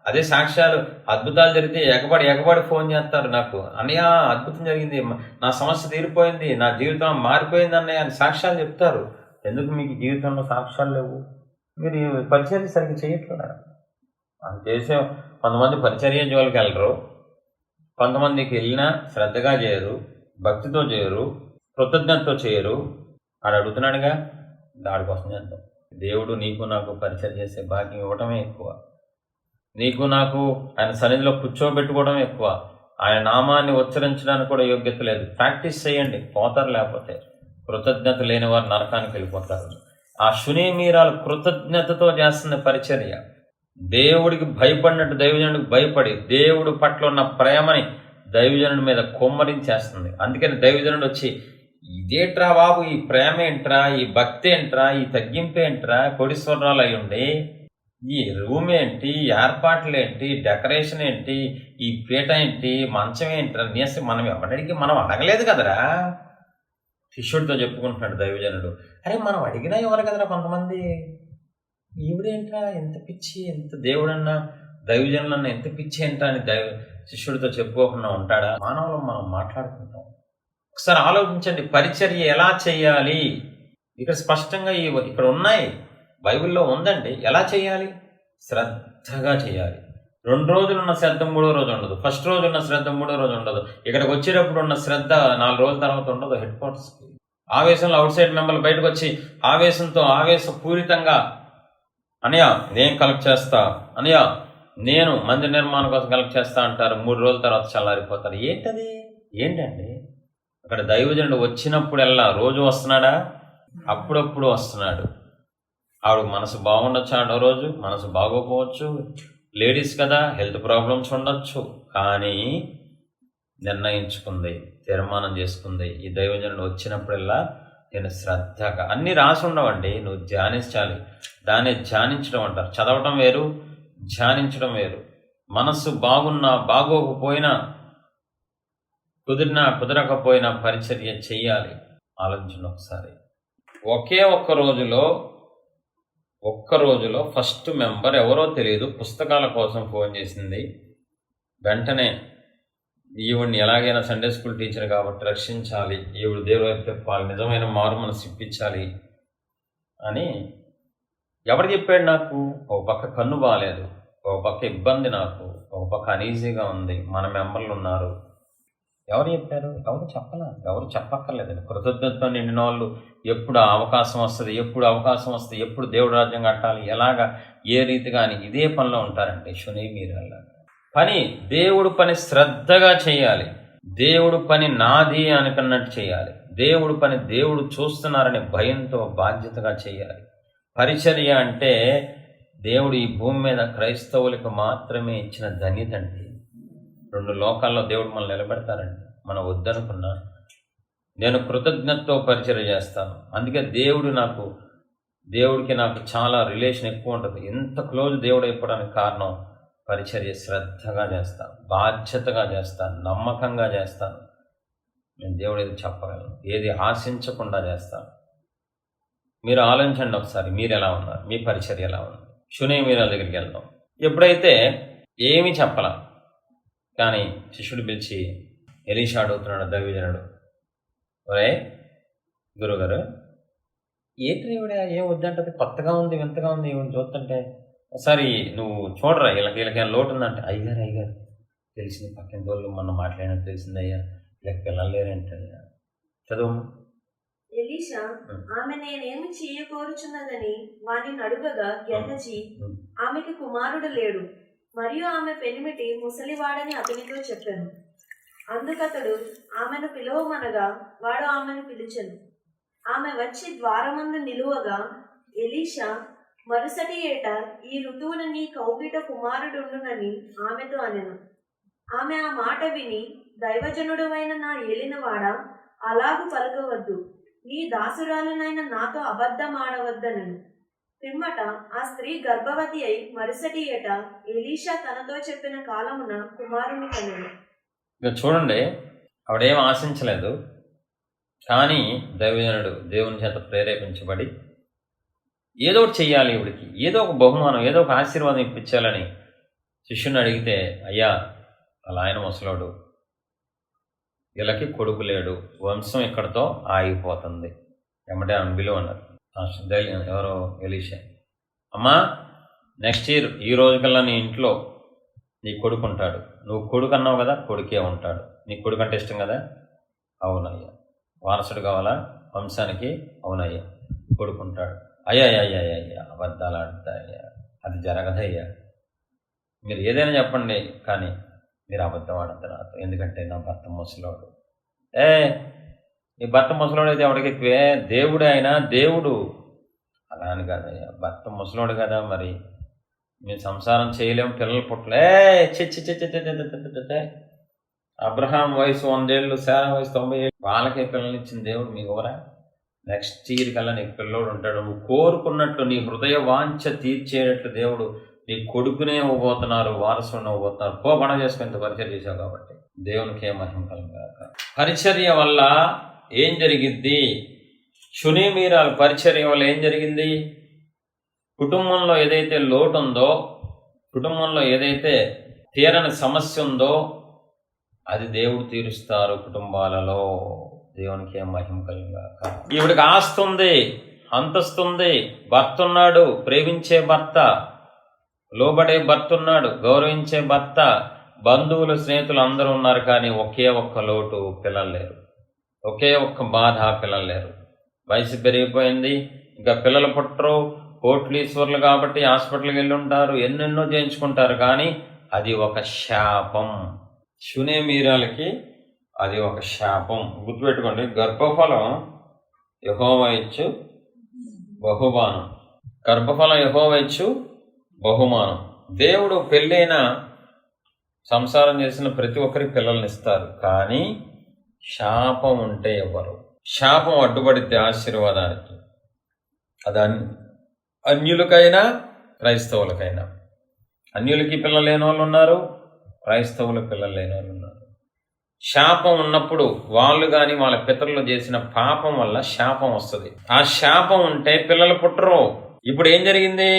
అదే సాక్ష్యాలు, అద్భుతాలు జరిగితే ఎగబడి ఫోన్ చేస్తారు నాకు, అన్నయ్య అద్భుతం జరిగింది, నా సమస్య తీరిపోయింది, నా జీవితం మారిపోయింది అన్నయ్య అని సాక్ష్యాలు చెప్తారు. ఎందుకు మీకు జీవితంలో సాక్ష్యాలు లేవు? మీరు పరిచర్య సరిగ్గా చేయట్లేదా? మనం చేసే కొంతమంది పరిచర్య జోలికి వెళ్ళరు, కొంతమందికి వెళ్ళినా శ్రద్ధగా చేయరు, భక్తితో చేయరు, కృతజ్ఞతతో చేయరు. ఆడు అడుగుతున్నాడుగా, దాడి కోసం చేద్దాం. దేవుడు నీకు నాకు పరిచయం చేసే భాగ్యం ఇవ్వటమే ఎక్కువ. నీకు నాకు ఆయన సన్నిధిలో కూర్చోబెట్టుకోవడం ఎక్కువ. ఆయన నామాన్ని ఉచ్చరించడానికి కూడా యోగ్యత లేదు. ప్రాక్టీస్ చేయండి, పోతారు. లేకపోతే కృతజ్ఞత లేని వారు నరకానికి వెళ్ళిపోతారు. ఆ శునేమీరాలు కృతజ్ఞతతో చేస్తున్న పరిచర్య, దేవుడికి భయపడినట్టు దైవజనుడికి భయపడి దేవుడి పట్ల ఉన్న ప్రేమని దైవజనుడి మీద కొమ్మరించేస్తుంది. అందుకని దైవజనుడు వచ్చి, ఇదేంట్రా బాబు, ఈ ప్రేమ ఏంట్రా, ఈ భక్తి ఏంట్రా, ఈ తగ్గింపు ఏంట్రా, కోటీశ్వరరాలు అయి ఉండి ఈ రూమ్ ఏంటి, ఏర్పాట్లు ఏంటి, డెకరేషన్ ఏంటి, ఈ పీట ఏంటి, మంచం ఏంట్రా అనేసి మనం ఎవరికి మనం అడగలేదు కదరా. శిష్యుడితో చెప్పుకుంటున్నాడు దైవజనుడు. అరే మనం అడిగినా ఎవరు కదరా కొంతమంది, ఈవిడేంట్రా ఎంత పిచ్చి, ఎంత దేవుడన్నా దైవజనులన్నా ఎంత పిచ్చి ఏంట్రా అని శిష్యుడితో చెప్పుకోకుండా ఉంటాడా? మానవులు మనం మాట్లాడుకుంటాం. ఒకసారి ఆలోచించండి, పరిచర్య ఎలా చేయాలి? ఇక్కడ స్పష్టంగా ఇక్కడ ఉన్నాయి, బైబిల్లో ఉందండి. ఎలా చేయాలి? శ్రద్ధగా చేయాలి. 2 రోజులు ఉన్న శ్రద్ధ 3వ రోజు ఉండదు. ఫస్ట్ రోజు ఉన్న శ్రద్ధ 3వ రోజు ఉండదు. ఇక్కడికి వచ్చేటప్పుడు ఉన్న శ్రద్ధ 4 రోజుల తర్వాత ఉండదు. హెడ్ క్వార్టర్స్కి ఆవేశంలో అవుట్ సైడ్ మెంబర్లు బయటకు వచ్చి ఆవేశంతో ఆవేశపూరితంగా అనయ్య నేను కలెక్ట్ చేస్తా, అనయ్య నేను మందిర నిర్మాణం కోసం కలెక్ట్ చేస్తా అంటారు. 3 రోజుల తర్వాత చల్లారిపోతారు. ఏంటండి? అక్కడ దైవజనుడు వచ్చినప్పుడల్లా రోజు వస్తున్నాడా? అప్పుడప్పుడు వస్తున్నాడు. ఆవిడ మనసు బాగుండొచ్చు, ఆడో రోజు మనసు బాగోపోవచ్చు, లేడీస్ కదా, హెల్త్ ప్రాబ్లమ్స్ ఉండొచ్చు. కానీ నిర్ణయించుకుంది, తీర్మానం చేసుకుంది, ఈ దైవజనుడు వచ్చినప్పుడల్లా నేను శ్రద్ధగా, అన్నీ రాసి ఉండవండి, నువ్వు ధ్యానించాలి. దాన్ని ధ్యానించడం అంటారు. చదవటం వేరు, ధ్యానించడం వేరు. మనస్సు బాగున్నా బాగోకపోయినా, కుదరకపోయినా పరిచర్య చెయ్యాలి. ఆలోచించండి ఒకసారి. ఒక్క రోజులో ఫస్ట్ మెంబర్ ఎవరో తెలియదు, పుస్తకాల కోసం ఫోన్ చేసింది. వెంటనే ఈవిడ్ని ఎలాగైనా సండే స్కూల్ టీచర్ కాబట్టి రక్షించాలి, ఈవిడ దేవుడు వైపు తిప్పాలి, నిజమైన మారు మనసు ఇప్పించాలి అని ఎవరు చెప్పాడు నాకు? ఒక పక్క కన్ను బాగాలేదు, ఒక పక్క ఇబ్బంది, నాకు ఒక పక్క అనీజీగా ఉంది, మన మెంబర్లు ఉన్నారు. ఎవరు చెప్పారు? ఎవరు చెప్పలా, ఎవరు చెప్పక్కర్లేదండి. కృతజ్ఞతతో నిండిన వాళ్ళు ఎప్పుడు అవకాశం వస్తుంది, ఎప్పుడు దేవుడు రాజ్యం కట్టాలి, ఎలాగా, ఏ రీతిగా అని ఇదే పనిలో ఉంటారంటే శూనేమీరాల్లా. దేవుడు పని శ్రద్ధగా చేయాలి. దేవుడు పని నాది అనుకున్నట్టు చేయాలి. దేవుడు పని దేవుడు చూస్తున్నారనే భయంతో బాధ్యతగా చేయాలి. పరిచర్య అంటే దేవుడు ఈ భూమి మీద క్రైస్తవులకు మాత్రమే ఇచ్చిన ధన్యత అండి. 2 లోకాల్లో దేవుడు మనల్ని నిలబెడతారండి. మనం వద్దనుకున్నా నేను కృతజ్ఞతతో పరిచర్య చేస్తాను. అందుకే దేవుడికి నాకు చాలా రిలేషన్ ఎక్కువ ఉంటుంది. ఎంత క్లోజ్ దేవుడు అయిపోవడానికి కారణం పరిచర్య శ్రద్ధగా చేస్తాను, బాధ్యతగా చేస్తాను, నమ్మకంగా చేస్తాను. నేను దేవుడు ఏది చెప్పగలను, ఏది ఆశించకుండా చేస్తాను. మీరు ఆలోచించండి ఒకసారి, మీరు ఎలా ఉన్నారు, మీ పరిచర్య ఎలా ఉంది? శూనేమీరాల దగ్గరికి వెళ్దాం. ఎప్పుడైతే ఏమీ చెప్పలా, కానీ శిష్యుడు పిలిచి ఎలీషా అడుగుతున్నాడు దైవజనుడు, ఒరే గురుగారు, ఏంటి ఈవిడ ఏం వద్దంటే కొత్తగా ఉంది, వింతగా ఉంది, ఈవిడ చూస్తుంటే ఒకసారి నువ్వు చూడరా, వీళ్ళకి లోటు ఉందంటే, అయ్యారు తెలిసింది, పక్కన రోజులు మొన్న మాట్లాడినట్టు తెలిసింది అయ్యా, వీళ్ళకి పిల్లలు లేరంటయ్యా. చదువు. ఎలీషా ఆమె నేనేమి చేయకోరుచున్నదని వానిని అడుగగా గెహజీ ఆమెకి కుమారుడు లేడు, మరియు ఆమె పెనిమిటి ముసలివాడని అతనితో చెప్పాను. అందుకతడు ఆమెను పిలువమనగా వాడు ఆమెను పిలిచెను. ఆమె వచ్చి ద్వారమందు నిలువగా ఎలీషా మరుసటి ఏట ఈ ఋతువున నీ కౌగిట కుమారుడుండునని ఆమెతో అనెను. ఆమె ఆ మాట విని, దైవజనుడువైన నా ఏలినవాడా, అలాగు పలకవద్దు, నీ దాసురాలనైన నాతో అబద్ధమాడవద్దనను. పిమ్మట ఆ స్త్రీ గర్భవతి అయి మరుసటి ఏట ఎలీషా తనతో చెప్పిన కాలమున కుమారుని కనెను. ఇక చూడండి, ఆవిడేం ఆశించలేదు, కానీ దైవజనుడు దేవుని చేత ప్రేరేపించబడి ఏదో ఒకటి చెయ్యాలి, ఇవిడికి ఏదో ఒక బహుమానం, ఏదో ఒక ఆశీర్వాదం ఇప్పించాలని శిష్యుని అడిగితే, అయ్యా అలా ఆయన ముసలోడు, వీళ్ళకి కొడుకు లేడు, వంశం ఇక్కడతో ఆగిపోతుంది, ఎమ్మటే ఆమె బిలువ అన్నారు. ఎవరో ఎలీషా, అమ్మా నెక్స్ట్ ఇయర్ ఈ రోజుకల్లా నీ ఇంట్లో నీ కొడుకు ఉంటాడు, నువ్వు కొడుకు అన్నావు కదా, కొడుకే ఉంటాడు. నీ కొడుకు అంటే ఇష్టం కదా? అవునయ్యా. వారసుడు కావాలా వంశానికి? అవునయ్యా. కొడుకుంటాడు. అయ్యా అబద్ధాలు ఆడతాయ్యా, అది జరగదయ్యా. మీరు ఏదైనా చెప్పండి, కానీ మీరు అబద్ధం ఆడతారు నాతో, ఎందుకంటే నా భర్త ముసలోడు. నీ భర్త ముసలోడు అయితే ఎవడికి ఎక్కువే, దేవుడే అయినా దేవుడు. అలా అని కాదయ్యా, భర్త ముసలోడు కదా, మరి మేము సంసారం చేయలేము, పిల్లలు పుట్టలే. అబ్రహాం వయసు 100 ఏళ్ళు, శారా వయసు 90 ఏళ్ళు, వాళ్ళకే పిల్లలు ఇచ్చిన దేవుడు మీ ఊరా? నెక్స్ట్ ఇయర్ కల్లా నీకు పిల్లోడు ఉంటాడు, నువ్వు కోరుకున్నట్లు నీ హృదయ వాంఛ తీర్చేటట్లు దేవుడు నీ కొడుకునే ఇవ్వబోతున్నారు, వారసుని ఇవ్వబోతున్నారు. పణ చేసుకుని పరిచర్య చేశావు కాబట్టి దేవునికి ఏ మహిమ కలుగాక. పరిచర్య వల్ల ఏం జరిగిద్ది? శూనేమీరాల పరిచర్య వల్ల ఏం జరిగింది? కుటుంబంలో ఏదైతే లోటు ఉందో, కుటుంబంలో ఏదైతే తీరని సమస్య ఉందో, అది దేవుడు తీరుస్తారు కుటుంబాలలో. దేవునికి మహిమ కలుగుగాక. ఈవిడికి ఆస్తుంది, అంతస్తుంది, భర్త ఉన్నాడు, ప్రేమించే భర్త, లోబడే భర్త ఉన్నాడు, గౌరవించే భర్త, బంధువులు స్నేహితులు అందరూ ఉన్నారు. కానీ ఒకే ఒక్క లోటు, పిల్లలు లేరు. ఒకే ఒక్క బాధ, పిల్లలు లేరు. వయసు పెరిగిపోయింది, ఇంకా పిల్లలు పుట్టరు. కోట్లీశ్వర్లు కాబట్టి హాస్పిటల్కి వెళ్ళి ఉంటారు, ఎన్నెన్నో చేయించుకుంటారు. కానీ అది ఒక శాపం. షూనేమీరాలకి అది ఒక శాపం. గుర్తుపెట్టుకోండి, గర్భఫలం యెహోవా ఇచ్చు బహుమానం. గర్భఫలం యెహోవా ఇచ్చు బహుమానం. దేవుడు పెళ్ళైన సంసారం చేసిన ప్రతి ఒక్కరికి పిల్లల్ని ఇస్తారు. కానీ శాపం ఉంటే ఎవరు? శాపం అడ్డుపడితే ఆశీర్వాదానికి. అది అన్యులకైనా క్రైస్తవులకైనా. అన్యులకి పిల్లలు లేని వాళ్ళు ఉన్నారు, క్రైస్తవుల పిల్లలు లేని వాళ్ళు ఉన్నారు. శాపం ఉన్నప్పుడు వాళ్ళు కానీ వాళ్ళ పితరులు చేసిన పాపం వల్ల శాపం వస్తుంది. ఆ శాపం ఉంటే పిల్లలు పుట్టరు. ఇప్పుడు ఏం జరిగింది?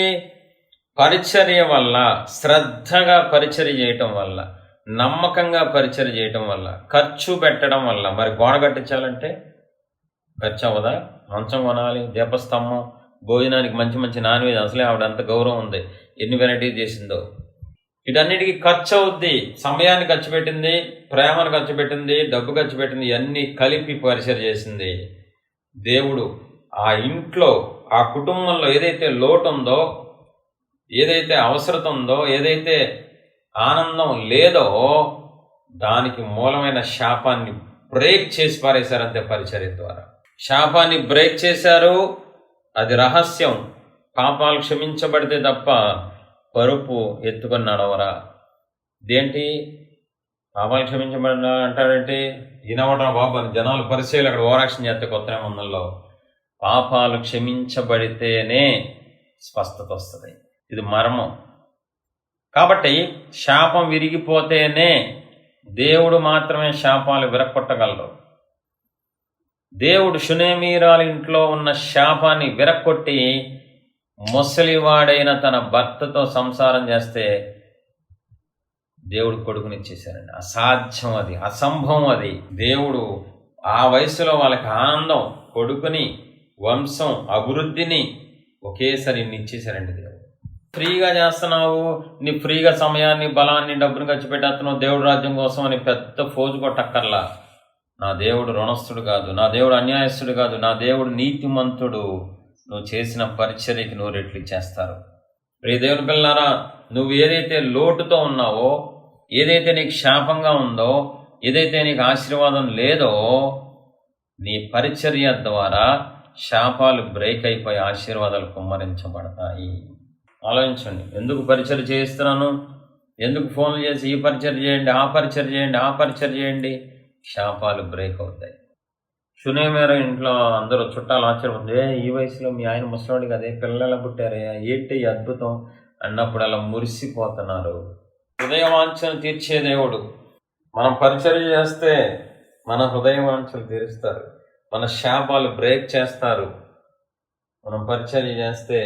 పరిచర్య వల్ల, శ్రద్ధగా పరిచర్య చేయటం వల్ల, నమ్మకంగా పరిచర్య చేయటం వల్ల, ఖర్చు పెట్టడం వల్ల. మరి గోడ కట్టించాలంటే ఖర్చు అవ్వదా? మంచం కొనాలి, దీపస్తంభం, భోజనానికి మంచి మంచి నాన్ వెజ్. అసలే ఆవిడ అంత గౌరవం ఉంది, ఎన్ని వెరైటీ చేసిందో. వీటన్నిటికీ ఖర్చు అవుద్ది. సమయాన్ని ఖర్చు పెట్టింది, ప్రేమను ఖర్చు పెట్టింది, డబ్బు ఖర్చు పెట్టింది, ఇవన్నీ కలిపి పరిచర్య చేసింది. దేవుడు ఆ ఇంట్లో, ఆ కుటుంబంలో ఏదైతే లోటు ఉందో, ఏదైతే అవసరత ఉందో, ఏదైతే ఆనందం లేదో, దానికి మూలమైన శాపాన్ని బ్రేక్ చేసి పారేశారంతే పరిచర్య ద్వారా. శాపాన్ని బ్రేక్ చేశారు. అది రహస్యం. పాపాలు క్షమించబడితే తప్ప పరుపు ఎత్తుకొని నడవరా. ఇదేంటి పాపాలు క్షమించబడిన అంటాడంటే ఈనవడరా బాబు అని జనాలు పరిచయాలు అక్కడ ఓరాక్షన్ చేస్తే కొత్త మందుల్లో. పాపాలు క్షమించబడితేనే స్పష్టత వస్తుంది. ఇది మర్మం. కాబట్టి శాపం విరిగిపోతేనే దేవుడు మాత్రమే శాపాలు విరక్కొట్టగలరు. దేవుడు షూనేమీరాల ఇంట్లో ఉన్న శాపాన్ని విరక్కొట్టి ముసలివాడైన తన భర్తతో సంసారం చేస్తే దేవుడు కొడుకునిచ్చేశారండి. అసాధ్యం, అది అసంభవం. అది దేవుడు ఆ వయసులో వాళ్ళకి ఆనందం, కొడుకుని, వంశం, అభివృద్ధిని ఒకేసారి ఇచ్చేశారండి. దేవుడు ఫ్రీగా చేస్తున్నావు, నీ ఫ్రీగా సమయాన్ని, బలాన్ని, డబ్బుని ఖర్చు పెట్టేస్తున్నావు దేవుడు రాజ్యం కోసం అని పెద్ద ఫోజు కొట్టక్కర్లా. నా దేవుడు రుణస్థుడు కాదు, నా దేవుడు అన్యాయస్తుడు కాదు, నా దేవుడు నీతిమంతుడు. నువ్వు చేసిన పరిచర్యకి 100 రెట్లు ఇచ్చేస్తారు. ప్రియ దేవుని పిల్లారా, నువ్వు ఏదైతే లోటుతో ఉన్నావో, ఏదైతే నీకు శాపంగా ఉందో, ఏదైతే నీకు ఆశీర్వాదం లేదో, నీ పరిచర్య ద్వారా శాపాలు బ్రేక్ అయిపోయి ఆశీర్వాదాలు కుమ్మరించబడతాయి. ఆలోచించండి, ఎందుకు పరిచర్య చేయిస్తున్నాను? ఎందుకు ఫోన్లు చేసి ఈ పరిచర్య చేయండి, ఆ పరిచర్య చేయండి, ఆ పరిచర్య చేయండి? శాపాలు బ్రేక్ అవుతాయి. షూనేమీరా ఇంట్లో అందరూ చుట్టాలు ఆశ్చర్యపోతుంది. ఈ వయసులో మీ ఆయన ముసలాడు కదే, పిల్లలు పుట్టారే, ఏంటి అద్భుతం అన్నప్పుడు అలా మురిసిపోతున్నారు. హృదయవాంఛను తీర్చే దేవుడు. మనం పరిచర్య చేస్తే మన హృదయవాంఛలు తీరుస్తారు, మన శాపాలు బ్రేక్ చేస్తారు. మనం పరిచర్య చేస్తే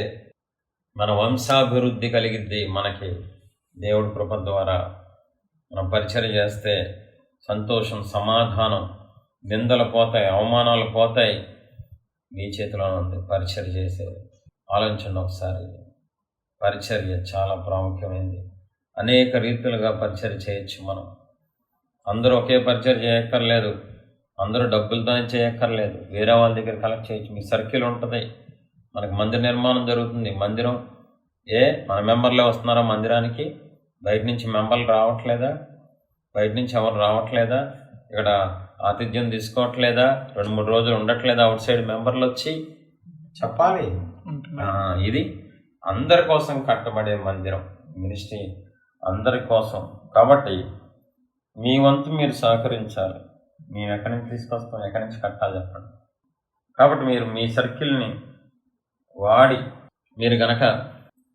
మన వంశాభివృద్ధి కలిగిద్ది. మనకి దేవుడి కృప ద్వారా మనం పరిచర్య చేస్తే సంతోషం, సమాధానం, నిందలు పోతాయి, అవమానాలు పోతాయి. మీ చేతిలో ఉంది పరిచర్య చేసేది. ఆలోచించండి ఒకసారి. పరిచర్య చాలా ప్రాముఖ్యమైనది. అనేక రీతులుగా పరిచర్య చేయొచ్చు. మనం అందరూ ఒకే పరిచర్య చేయక్కర్లేదు, అందరూ డబ్బులతోనే చేయక్కర్లేదు, వేరే వాళ్ళ దగ్గర కలెక్ట్ చేయొచ్చు. మీ సర్కిల్ ఉంటుంది. మనకి మందిర నిర్మాణం జరుగుతుంది. మందిరం మన మెంబర్లే వస్తున్నారా మందిరానికి? బయట నుంచి మెంబర్లు రావట్లేదా? బయట నుంచి ఎవరు రావట్లేదా? ఇక్కడ ఆతిథ్యం తీసుకోవట్లేదా? 2-3 రోజులు ఉండట్లేదా అవుట్ సైడ్ మెంబర్లు వచ్చి? చెప్పాలి. ఇది అందరి కోసం కట్టబడే మందిరం, మినిస్ట్రీ అందరి కోసం. కాబట్టి మీ వంతు మీరు సహకరించాలి. మేము ఎక్కడి నుంచి తీసుకొస్తాం, ఎక్కడి నుంచి కట్టాలి చెప్పండి. కాబట్టి మీరు మీ సర్కిల్ని వాడి మీరు గనక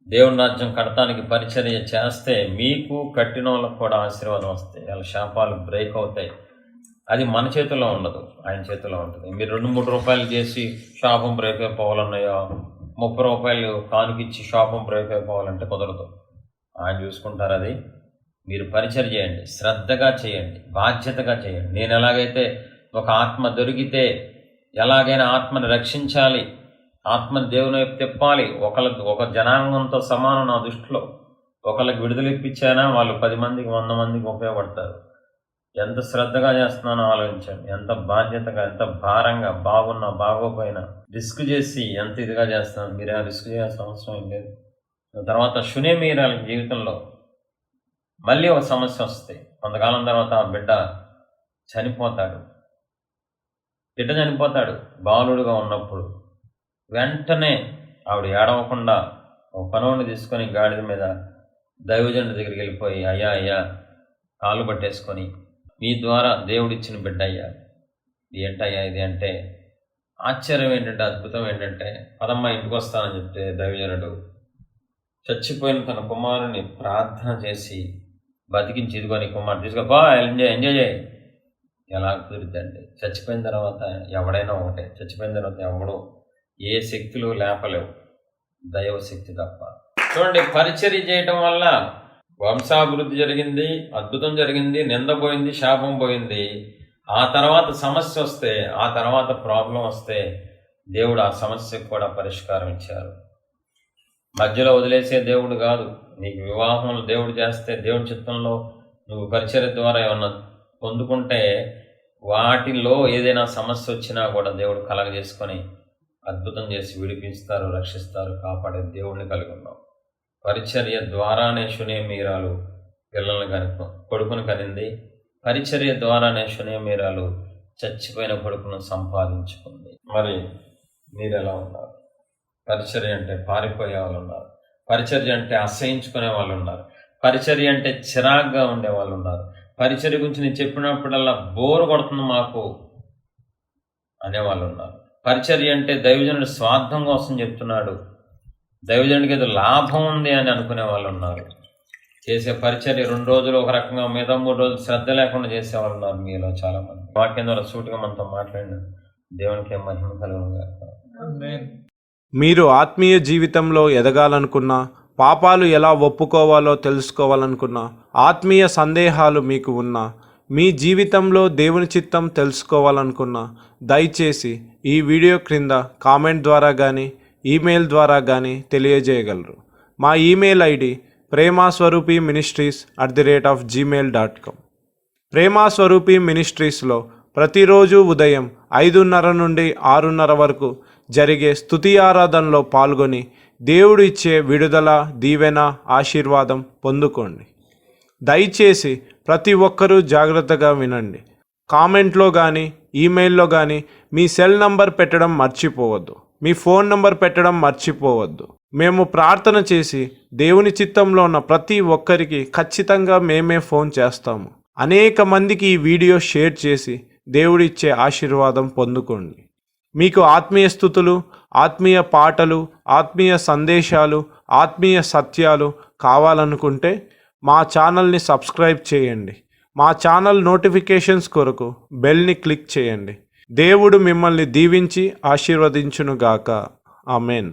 దేవుని రాజ్యం కడతానికి పరిచర్య చేస్తే మీకు కట్టిన వాళ్ళకు కూడా ఆశీర్వాదం వస్తాయి. వాళ్ళ శాపాలు బ్రేక్ అవుతాయి. అది మన చేతిలో ఉండదు, ఆయన చేతిలో ఉంటుంది. మీరు 2-3 రూపాయలు చేసి శాపం బ్రేక్ అయిపోవాలన్నాయో, 30 రూపాయలు కానుకిచ్చి శాపం బ్రేక్ అయిపోవాలంటే కుదరదు. ఆయన చూసుకుంటారు. అది మీరు పరిచర్య చేయండి, శ్రద్ధగా చేయండి, బాధ్యతగా చేయండి. నేను ఎలాగైతే ఒక ఆత్మ దొరికితే ఎలాగైనా ఆత్మని రక్షించాలి, ఆత్మని దేవుని వైపు తిప్పాలి. ఒక జనాంగంతో సమానం నా దృష్టిలో. ఒకళ్ళకి విడుదల ఇప్పించానా వాళ్ళు 10 మందికి 100 మందికి ఉపయోగపడతారు. ఎంత శ్రద్ధగా చేస్తున్నానో ఆలోచించండి. ఎంత బాధ్యతగా, ఎంత భారంగా, బాగున్నా బాగోపోయినా రిస్క్ చేసి ఎంత ఇదిగా చేస్తున్నాను. మీరేమో రిస్క్ చేయాల్సిన అవసరం ఏం లేదు. తర్వాత షునేమీరాల జీవితంలో మళ్ళీ ఒక సమస్య వస్తాయి. కొంతకాలం తర్వాత ఆ బిడ్డ చనిపోతాడు. బాలుడుగా ఉన్నప్పుడు. వెంటనే ఆవిడ ఏడవకుండా ఒక పనోడిని తీసుకొని గాడిద మీద దైవజనుడి దగ్గరికి వెళ్ళిపోయి, అయ్యా కాళ్ళు పట్టేసుకొని, మీ ద్వారా దేవుడిచ్చిన బిడ్డ అయ్యా, ఏంటయ్యా ఇది అంటే, ఆశ్చర్యం ఏంటంటే, అద్భుతం ఏంటంటే, పదమ్మ ఇంటికి వస్తానని చెప్తే దైవజనుడు చచ్చిపోయిన తన కుమారుని ప్రార్థన చేసి బతికించి, ఇదిగోని కుమారుడు తీసుకోబా, ఎంజాయ్ చేయి. ఎలా కుదిరిద్దండి? చచ్చిపోయిన తర్వాత ఎవడైనా ఒకటే. చచ్చిపోయిన తర్వాత ఎవడో ఏ శక్తులు లేపలేవు, దైవశక్తి తప్ప. చూడండి, పరిచర్య చేయటం వల్ల వంశాభివృద్ధి జరిగింది, అద్భుతం జరిగింది, నింద పోయింది, శాపం పోయింది. ఆ తర్వాత సమస్య వస్తే, ఆ తర్వాత ప్రాబ్లం వస్తే దేవుడు ఆ సమస్యకు కూడా పరిష్కారం ఇచ్చారు. మధ్యలో వదిలేసే దేవుడు కాదు. నీకు వివాహంలో దేవుడు చేస్తే, దేవుడి చిత్తంలో నువ్వు పరిచర్య ద్వారా ఏమన్నా పొందుకుంటే, వాటిల్లో ఏదైనా సమస్య వచ్చినా కూడా దేవుడు కలగజేసుకొని అద్భుతం చేసి విడిపిస్తారు, రక్షిస్తారు, కాపాడే దేవుడిని కలిగి ఉన్నాం. పరిచర్య ద్వారానే షునేమీరాలు కొడుకును కనింది. పరిచర్య ద్వారానే షునేమీరాలు చచ్చిపోయిన కొడుకును సంపాదించుకుంది. మరి మీరు ఎలా ఉన్నారు? పరిచర్య అంటే పారిపోయే వాళ్ళు ఉన్నారు, పరిచర్య అంటే అసహించుకునే వాళ్ళు ఉన్నారు, పరిచర్య అంటే చిరాగ్గా ఉండే వాళ్ళు ఉన్నారు, పరిచర్య గురించి నేను చెప్పినప్పుడల్లా బోరు కొడుతుంది మాకు అనేవాళ్ళు ఉన్నారు. పరిచర్య అంటే దైవజనుడు స్వార్థం కోసం చెప్తున్నాడు, దైవజనుడికి ఏదో లాభం ఉంది అని అనుకునే వాళ్ళు ఉన్నారు. చేసే పరిచర్య 2 రోజులు ఒక రకంగా, మిగతా 3 రోజులు శ్రద్ధ లేకుండా చేసేవాళ్ళు ఉన్నారు మీలో చాలామంది. వాక్యం ద్వారా సూటిగా మనతో మాట్లాడిన దేవునికి మహిమ కలుగునుగాక. మీరు ఆత్మీయ జీవితంలో ఎదగాలనుకున్నా, పాపాలు ఎలా ఒప్పుకోవాలో తెలుసుకోవాలనుకున్నా, ఆత్మీయ సందేహాలు మీకు ఉన్నా, మీ జీవితంలో దేవుని చిత్తం తెలుసుకోవాలనుకున్నా, దయచేసి ఈ వీడియో క్రింద కామెంట్ ద్వారా కానీ ఈమెయిల్ ద్వారా కానీ తెలియజేయగలరు. మా ఈమెయిల్ ఐడి premaswarupiministries@gmail.com. ప్రేమాస్వరూపి మినిస్ట్రీస్లో ప్రతిరోజు ఉదయం 5:30 నుండి 6:30 వరకు జరిగే స్తుతి ఆరాధనలో పాల్గొని దేవుడు ఇచ్చే విడుదల, దీవెన, ఆశీర్వాదం పొందుకోండి. దయచేసి ప్రతి ఒక్కరూ జాగ్రత్తగా వినండి. కామెంట్లో కానీ ఈమెయిల్లో కానీ మీ సెల్ నంబర్ పెట్టడం మర్చిపోవద్దు, మీ ఫోన్ నంబర్ పెట్టడం మర్చిపోవద్దు. మేము ప్రార్థన చేసి దేవుని చిత్తంలో ఉన్న ప్రతి ఒక్కరికి ఖచ్చితంగా మేమే ఫోన్ చేస్తాము. అనేక మందికి ఈ వీడియో షేర్ చేసి దేవుడిచ్చే ఆశీర్వాదం పొందుకోండి. మీకు ఆత్మీయ స్తుతులు, ఆత్మీయ పాటలు, ఆత్మీయ సందేశాలు, ఆత్మీయ సత్యాలు కావాలనుకుంటే మా ఛానల్ని సబ్స్క్రైబ్ చేయండి. మా ఛానల్ నోటిఫికేషన్స్ కొరకు బెల్ని క్లిక్ చేయండి. దేవుడు మిమ్మల్ని దీవించి ఆశీర్వదించునుగాక. ఆమెన్.